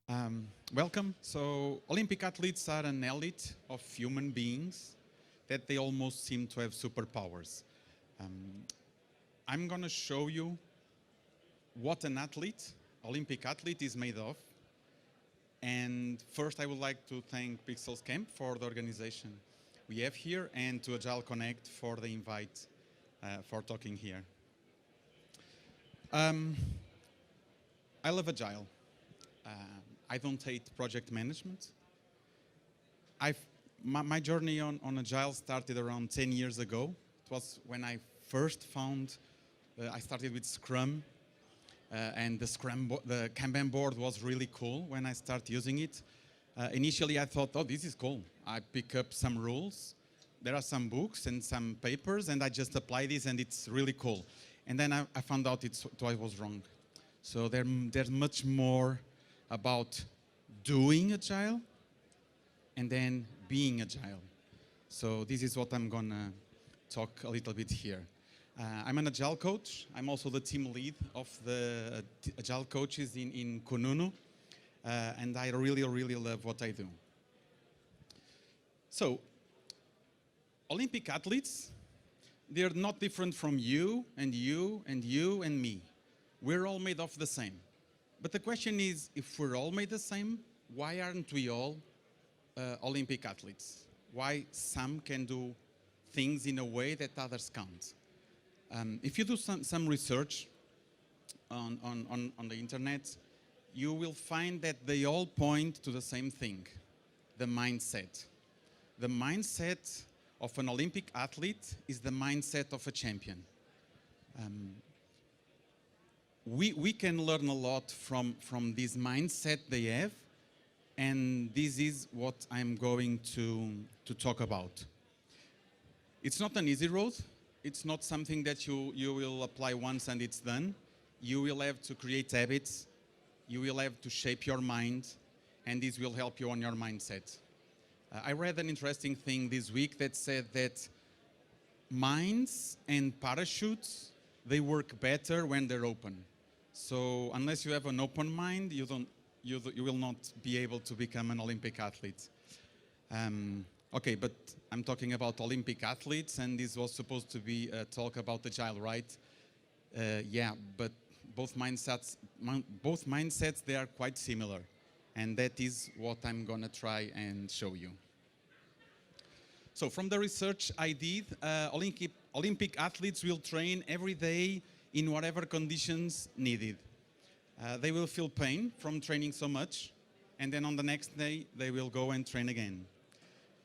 Welcome. So, Olympic athletes are an elite of human beings that they almost seem to have superpowers. Um, I'm going to show you what an athlete, Olympic athlete, is made of. And first, I would like to thank Pixels Camp for the organization we have here and to Agile Connect for the invite for talking here. I love Agile. I don't hate project management. My journey on Agile started around 10 years ago. It was when I first found, I started with Scrum, and the Kanban board was really cool when I started using it. Initially, I thought, oh, this is cool. I pick up some rules. There are some books and some papers, and I just apply this, and it's really cool. And then I found out I was wrong. So there's much more about doing Agile and then being Agile. So this is what I'm gonna talk a little bit here. I'm an Agile coach. I'm also the team lead of the Agile coaches in Kununu. And I really, really love what I do. So, Olympic athletes, they're not different from you and you and you and me. We're all made of the same. But the question is, if we're all made the same, why aren't we all Olympic athletes? Why some can do things in a way that others can't? If you do some research on the internet, you will find that they all point to the same thing, the mindset. The mindset of an Olympic athlete is the mindset of a champion. We can learn a lot from this mindset they have, and this is what I'm going to talk about. It's not an easy road. It's not something that you will apply once and it's done. You will have to create habits. You will have to shape your mind, and this will help you on your mindset. I read an interesting thing this week that said that minds and parachutes, they work better when they're open. So unless you have an open mind, you will not be able to become an Olympic athlete. Okay, but I'm talking about Olympic athletes, and this was supposed to be a talk about Agile, right? Yeah, but both mindsets, they are quite similar, and that is what I'm gonna try and show you. So from the research I did, Olympic athletes will train every day in whatever conditions needed. They will feel pain from training so much, and then on the next day, they will go and train again.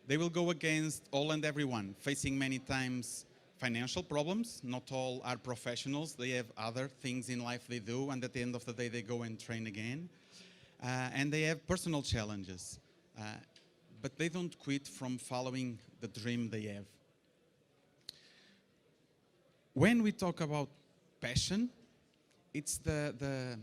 They will go against all and everyone, facing many times financial problems. Not all are professionals. They have other things in life they do, and at the end of the day, they go and train again. And they have personal challenges, but they don't quit from following the dream they have. When we talk about passion, it's the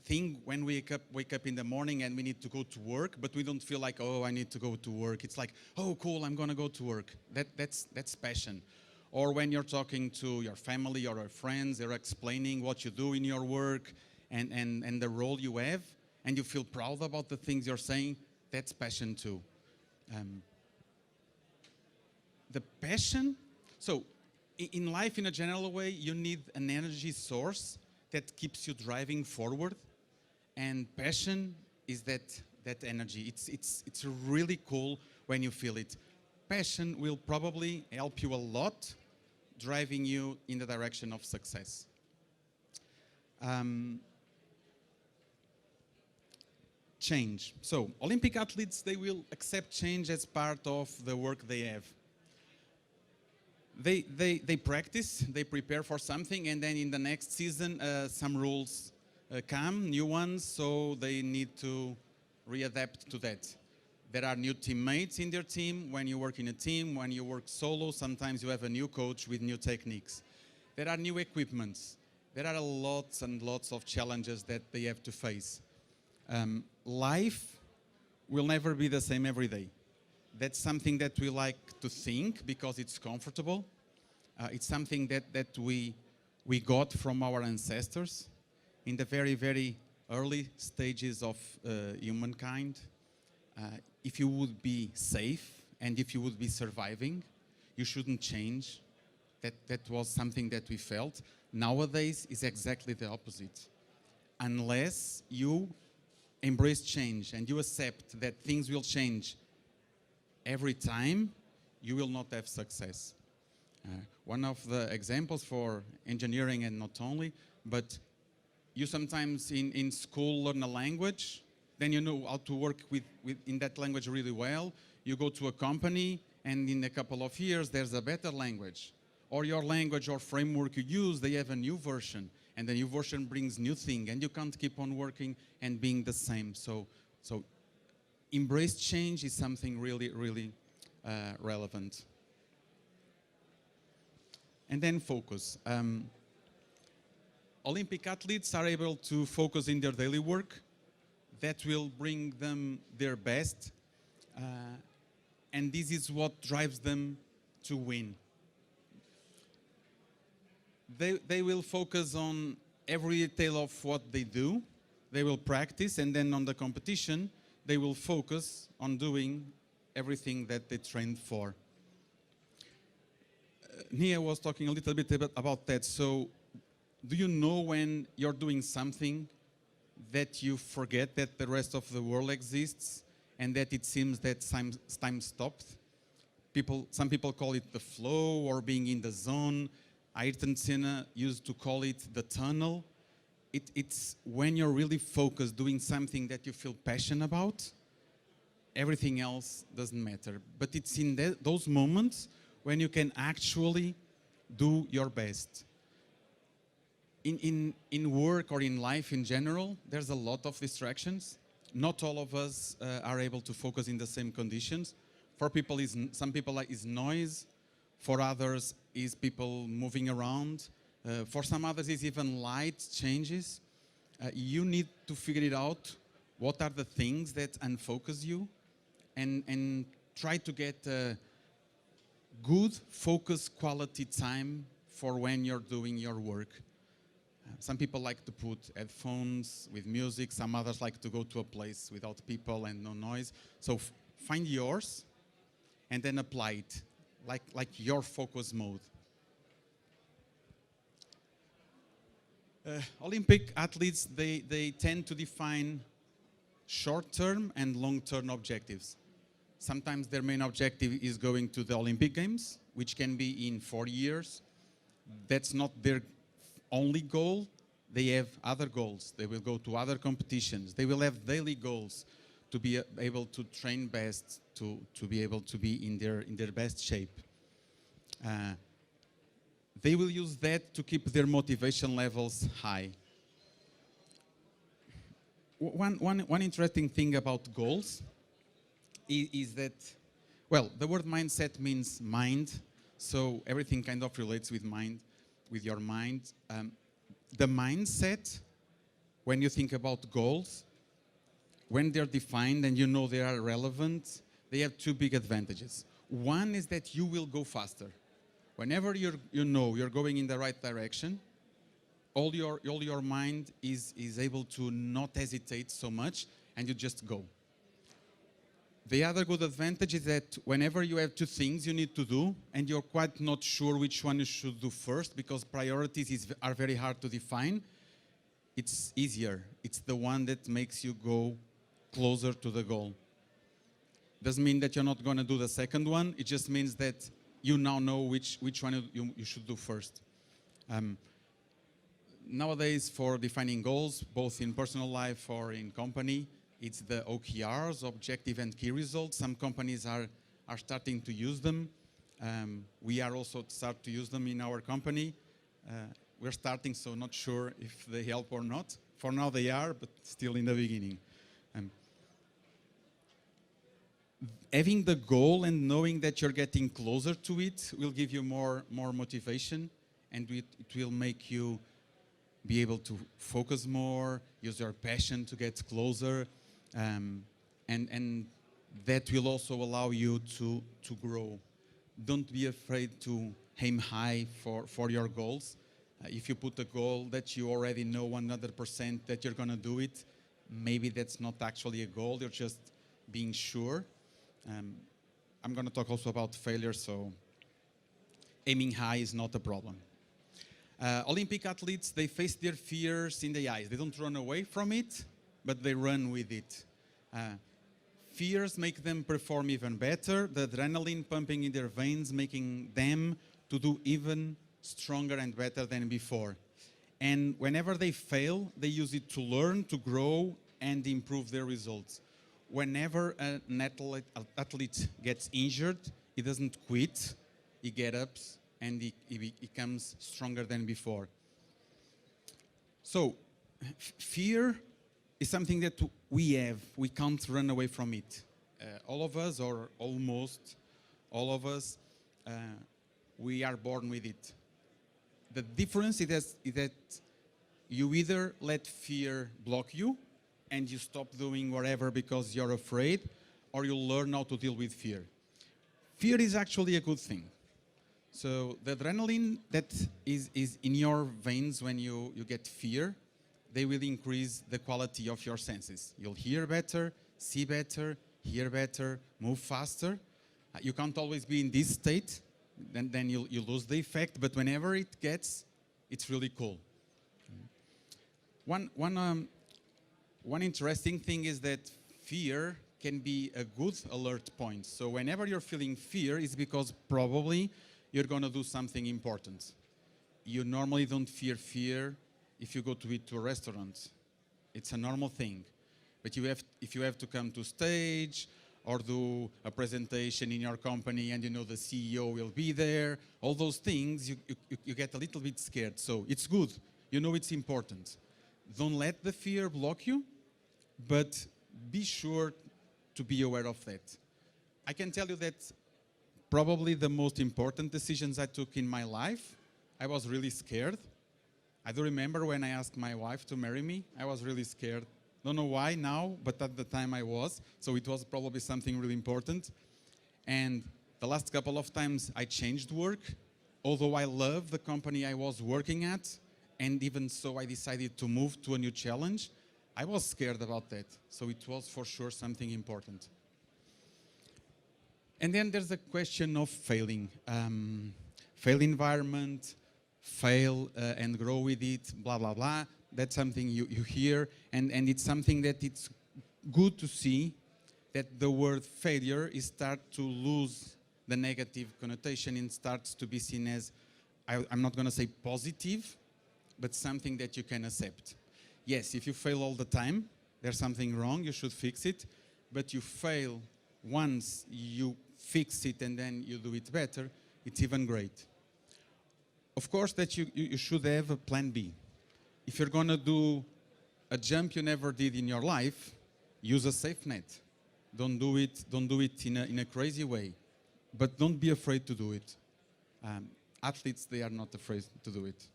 thing when we wake up in the morning and we need to go to work, but we don't feel like, oh, I need to go to work. It's like, oh, cool, I'm gonna go to work. That's passion. Or when you're talking to your family or your friends, they're explaining what you do in your work and the role you have, and you feel proud about the things you're saying, that's passion too. The passion, so in life, in a general way, you need an energy source that keeps you driving forward, and passion is that energy. It's really cool when you feel it. Passion will probably help you a lot, driving you in the direction of success. Change. So Olympic athletes, they will accept change as part of the work they have. They practice, they prepare for something, and then in the next season, some rules come, new ones, so they need to readapt to that. There are new teammates in their team. When you work in a team, when you work solo, sometimes you have a new coach with new techniques. There are new equipments. There are lots and lots of challenges that they have to face. Life will never be the same every day. That's something that we like to think because it's comfortable. It's something that we got from our ancestors in the very, very early stages of humankind, if you would be safe and if you would be surviving, you shouldn't change. That was something that we felt. Nowadays is exactly the opposite. Unless you embrace change and you accept that things will change every time, you will not have success. One of the examples for engineering, and not only, but you sometimes in school learn a language, then you know how to work in that language really well. You go to a company, and in a couple of years, there's a better language. Or your language or framework you use, they have a new version, and the new version brings new thing, and you can't keep on working and being the same. So embrace change is something really, really relevant. And then focus. Olympic athletes are able to focus in their daily work. That will bring them their best. And this is what drives them to win. They will focus on every detail of what they do. They will practice, and then on the competition, they will focus on doing everything that they trained for. Nia was talking a little bit about that. So, do you know when you're doing something that you forget that the rest of the world exists and that it seems that time stopped? Some people call it the flow or being in the zone. Ayrton Senna used to call it the tunnel. It's when you're really focused doing something that you feel passionate about, everything else doesn't matter. But it's in those moments when you can actually do your best. In work or in life in general, there's a lot of distractions. Not all of us are able to focus in the same conditions. For people, some people is noise. For others, is people moving around. For some others, is even light changes. You need to figure it out. What are the things that unfocus you? And try to get good, focused, quality time for when you're doing your work. Some people like to put headphones with music. Some others like to go to a place without people and no noise. So find yours and then apply it, like your focus mode. Olympic athletes, they tend to define short-term and long-term objectives. Sometimes their main objective is going to the Olympic Games, which can be in 4 years. That's not their only goal. They have other goals. They will go to other competitions. They will have daily goals to be able to train best, to be able to be in their best shape. They will use that to keep their motivation levels high. One interesting thing about goals is that, well, the word mindset means mind, so everything kind of relates with mind, with your mind. The mindset, when you think about goals, when they're defined and you know they are relevant, they have two big advantages. One is that you will go faster. Whenever you know you're going in the right direction, all your mind is able to not hesitate so much, and you just go. The other good advantage is that whenever you have two things you need to do, and you're quite not sure which one you should do first, because priorities are very hard to define, it's easier. It's the one that makes you go closer to the goal. Doesn't mean that you're not going to do the second one. It just means that you now know which one you should do first. Nowadays, for defining goals, both in personal life or in company, it's the OKRs, objective and key results. Some companies are starting to use them. We are also start to use them in our company. We're starting, so not sure if they help or not. For now they are, but still in the beginning. Having the goal and knowing that you're getting closer to it will give you more motivation, and it will make you be able to focus more, use your passion to get closer, and that will also allow you to grow. Don't be afraid to aim high for your goals. If you put a goal that you already know 100% that you're going to do it, maybe that's not actually a goal, you're just being sure. I'm going to talk also about failure, so aiming high is not a problem. Olympic athletes, they face their fears in the eyes. They don't run away from it, but they run with it. Fears make them perform even better, the adrenaline pumping in their veins making them to do even stronger and better than before. And whenever they fail, they use it to learn, to grow, and improve their results. Whenever an athlete gets injured, he doesn't quit, he gets up, and he becomes stronger than before. So, fear is something that we have. We can't run away from it. All of us, or almost all of us, we are born with it. The difference is that you either let fear block you and you stop doing whatever because you're afraid, or you learn how to deal with fear. Fear is actually a good thing. So the adrenaline that is in your veins when you get fear, they will increase the quality of your senses. You'll hear better, see better, hear better, move faster. You can't always be in this state, then you lose the effect, but whenever it gets, it's really cool. One interesting thing is that fear can be a good alert point. So whenever you're feeling fear, it's because probably you're going to do something important. You normally don't fear fear if you go to eat to a restaurant. It's a normal thing. But if you have to come to stage or do a presentation in your company and you know the CEO will be there, all those things, you get a little bit scared. So it's good. You know it's important. Don't let the fear block you, but be sure to be aware of that. I can tell you that probably the most important decisions I took in my life, I was really scared. I do remember when I asked my wife to marry me, I was really scared. Don't know why now, but at the time I was. So it was probably something really important. And the last couple of times I changed work, although I love the company I was working at, and even so I decided to move to a new challenge, I was scared about that. So it was for sure something important. And then there's the question of failing. Fail environment, fail and grow with it, blah, blah, blah. That's something you hear, and it's something that it's good to see that the word failure is start to lose the negative connotation and starts to be seen as, I'm not going to say positive, but something that you can accept. Yes, if you fail all the time, there's something wrong, you should fix it, but you fail once, you fix it and then you do it better, it's even great. Of course that you should have a plan B. If you're going to do a jump you never did in your life, use a safe net. Don't do it in a crazy way, but don't be afraid to do it. Athletes, they are not afraid to do it.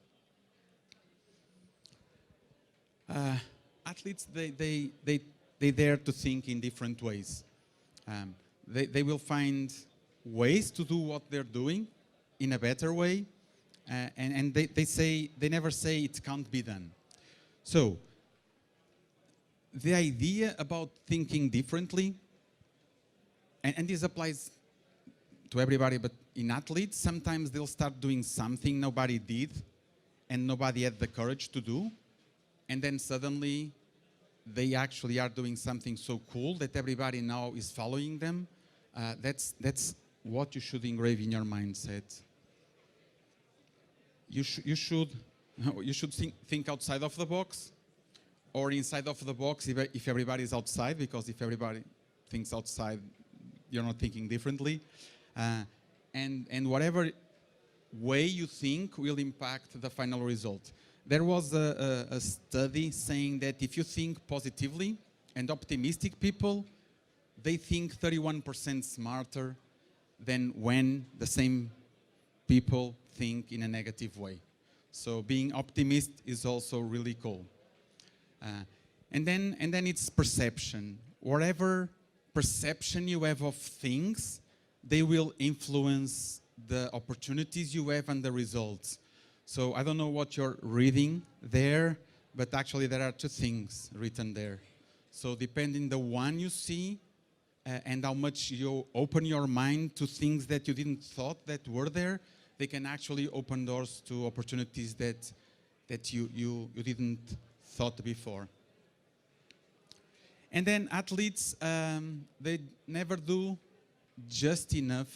Athletes, they dare to think in different ways. They will find ways to do what they're doing in a better way, and they never say it can't be done. So the idea about thinking differently, and this applies to everybody, but in athletes, sometimes they'll start doing something nobody did and nobody had the courage to do, and then suddenly they actually are doing something so cool that everybody now is following them. That's what you should engrave in your mindset. You should think outside of the box, or inside of the box if everybody is outside, because if everybody thinks outside, you're not thinking differently. And whatever way you think will impact the final result. There was a study saying that if you think positively and optimistic people, they think 31% smarter than when the same people think in a negative way. So being optimist is also really cool. And then it's perception. Whatever perception you have of things, they will influence the opportunities you have and the results. So I don't know what you're reading there, but actually there are two things written there. So depending the one you see and how much you open your mind to things that you didn't thought that were there, they can actually open doors to opportunities that you didn't thought before. And then athletes, they never do just enough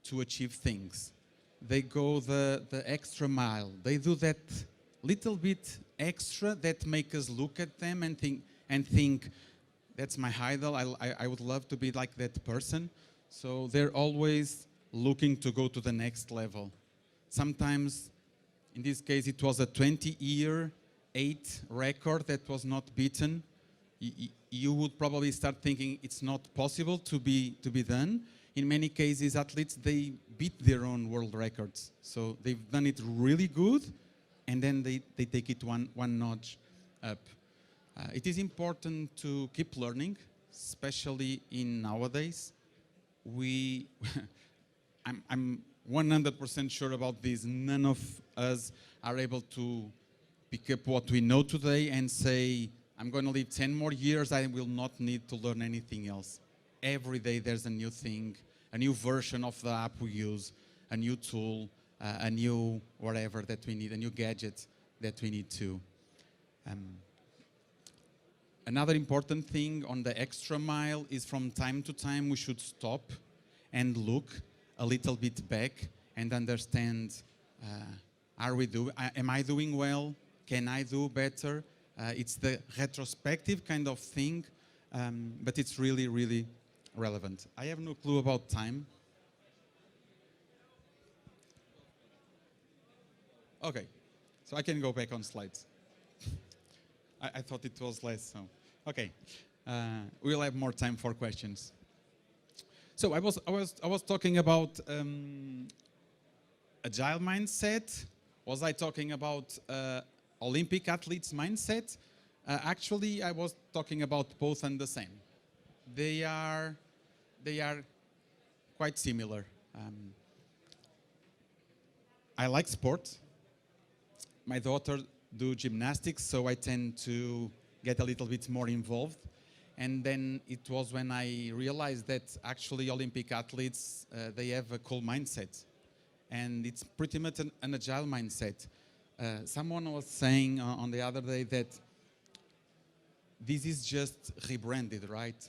to achieve things. They go the extra mile. They do that little bit extra that make us look at them and think that's my idol. I would love to be like that person. So they're always looking to go to the next level. Sometimes, in this case, it was a 20-year 8 record that was not beaten. You would probably start thinking it's not possible to be done. In many cases, athletes, they beat their own world records. So they've done it really good, and then they take it one notch up. It is important to keep learning, especially in nowadays. I'm 100% sure about this. None of us are able to pick up what we know today and say, I'm going to live 10 more years, I will not need to learn anything else. Every day there's a new thing, a new version of the app we use, a new tool, a new whatever that we need, a new gadget that we need to. Another important thing on the extra mile is from time to time we should stop and look a little bit back and understand, am I doing well? Can I do better? It's the retrospective kind of thing, but it's really, really relevant. I have no clue about time. Okay, so I can go back on slides. I thought it was less, so. Okay, we'll have more time for questions. So I was talking about agile mindset. Was I talking about Olympic athletes mindset? Actually, I was talking about both and the same. They are quite similar. I like sport. My daughter do gymnastics, so I tend to get a little bit more involved. And then it was when I realized that actually Olympic athletes, they have a cool mindset. And it's pretty much an agile mindset. Someone was saying on the other day that this is just rebranded, right?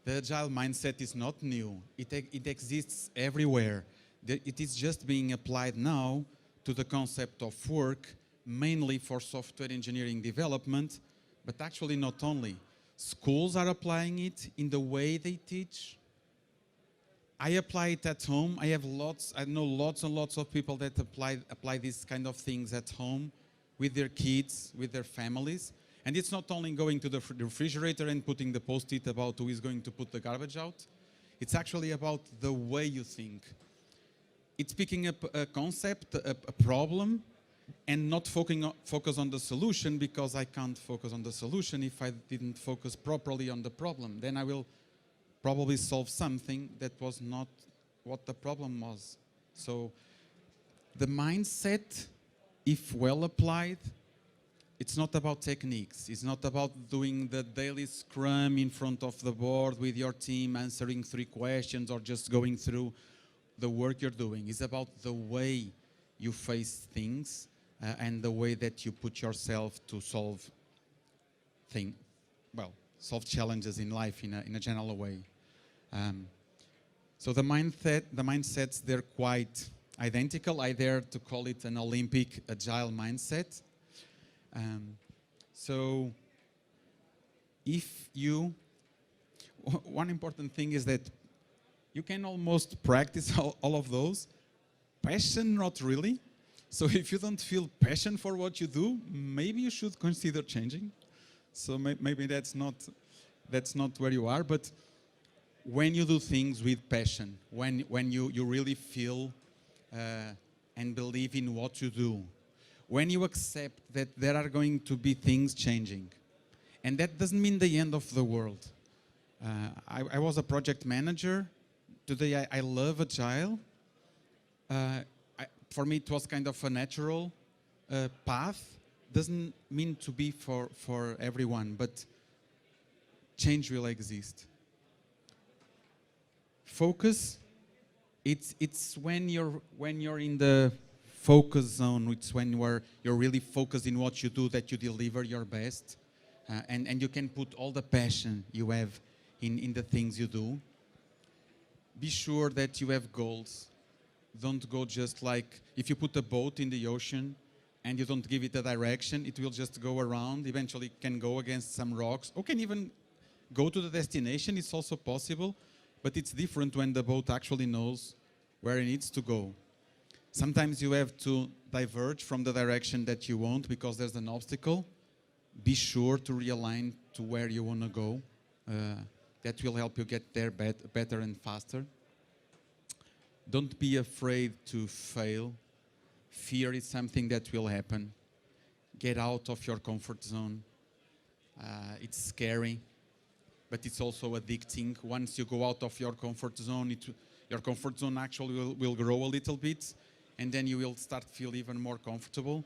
The agile mindset is not new. It exists everywhere. It is just being applied now to the concept of work, mainly for software engineering development, but actually not only. Schools are applying it in the way they teach. I apply it at home. I know lots and lots of people that apply these kind of things at home with their kids, with their families. And it's not only going to the refrigerator and putting the post-it about who is going to put the garbage out. It's actually about the way you think. It's picking up a concept, a problem, and not focus on the solution, because I can't focus on the solution if I didn't focus properly on the problem. Then I will probably solve something that was not what the problem was. So the mindset, if well applied, it's not about techniques. It's not about doing the daily scrum in front of the board with your team, answering 3 questions or just going through the work you're doing. It's about the way you face things and the way that you put yourself to solve challenges in life in a general way. So the mindsets, they're quite identical. I dare to call it an Olympic agile mindset. So one important thing is that you can almost practice all of those. Passion, not really. So if you don't feel passion for what you do, maybe you should consider changing. So maybe that's not where you are. But when you do things with passion, when you really feel and believe in what you do, when you accept that there are going to be things changing, and that doesn't mean the end of the world. I was a project manager. Today I love Agile. for me, it was kind of a natural path. Doesn't mean to be for everyone, but change will exist. Focus. It's when you're in the focus zone. It's when you're really focused in what you do that you deliver your best, and you can put all the passion you have in the things you do. Be sure that you have goals. Don't go just like, if you put a boat in the ocean and you don't give it a direction, it will just go around. Eventually it can go against some rocks, or can even go to the destination. It's also possible, but it's different when the boat actually knows where it needs to go. Sometimes you have to diverge from the direction that you want because there's an obstacle. Be sure to realign to where you want to go. That will help you get there better and faster. Don't be afraid to fail. Fear is something that will happen. Get out of your comfort zone. It's scary, but it's also addicting. Once you go out of your comfort zone, your comfort zone actually will grow a little bit, and then you will start to feel even more comfortable.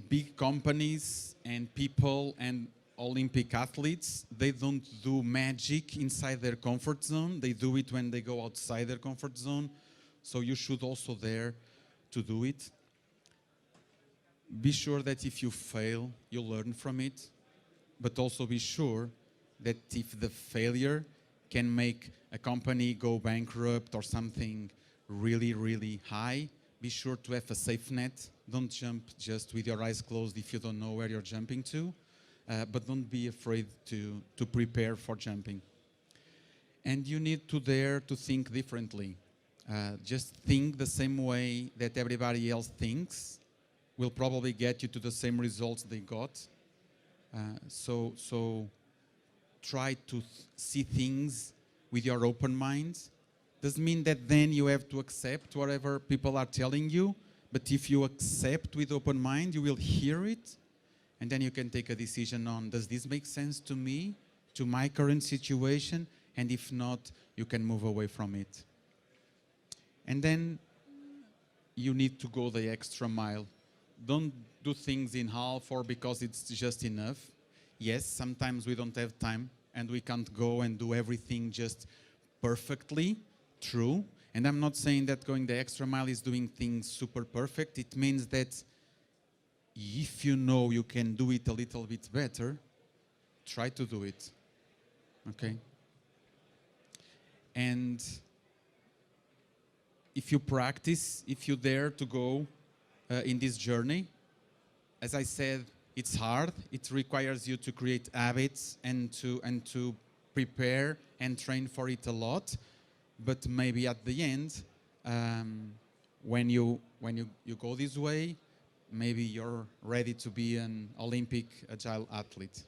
Big companies and people and Olympic athletes, they don't do magic inside their comfort zone. They do it when they go outside their comfort zone. So you should also dare to do it. Be sure that if you fail, you learn from it. But also be sure that if the failure can make a company go bankrupt or something really, really high, be sure to have a safe net. Don't jump just with your eyes closed if you don't know where you're jumping to. But don't be afraid to prepare for jumping. And you need to dare to think differently. Just think the same way that everybody else thinks will probably get you to the same results they got. So try to see things with your open mind. Doesn't mean that then you have to accept whatever people are telling you, but if you accept with open mind, you will hear it. And then you can take a decision on, does this make sense to me, to my current situation? And if not, you can move away from it. And then you need to go the extra mile. Don't do things in half or because it's just enough. Yes, sometimes we don't have time and we can't go and do everything just perfectly. True. And I'm not saying that going the extra mile is doing things super perfect. It means that if you know you can do it a little bit better, try to do it. Okay? And if you practice, if you dare to go in this journey, as I said, it's hard. It requires you to create habits and to prepare and train for it a lot. But maybe at the end, when you go this way, maybe you're ready to be an Olympic Agile athlete.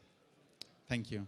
Thank you.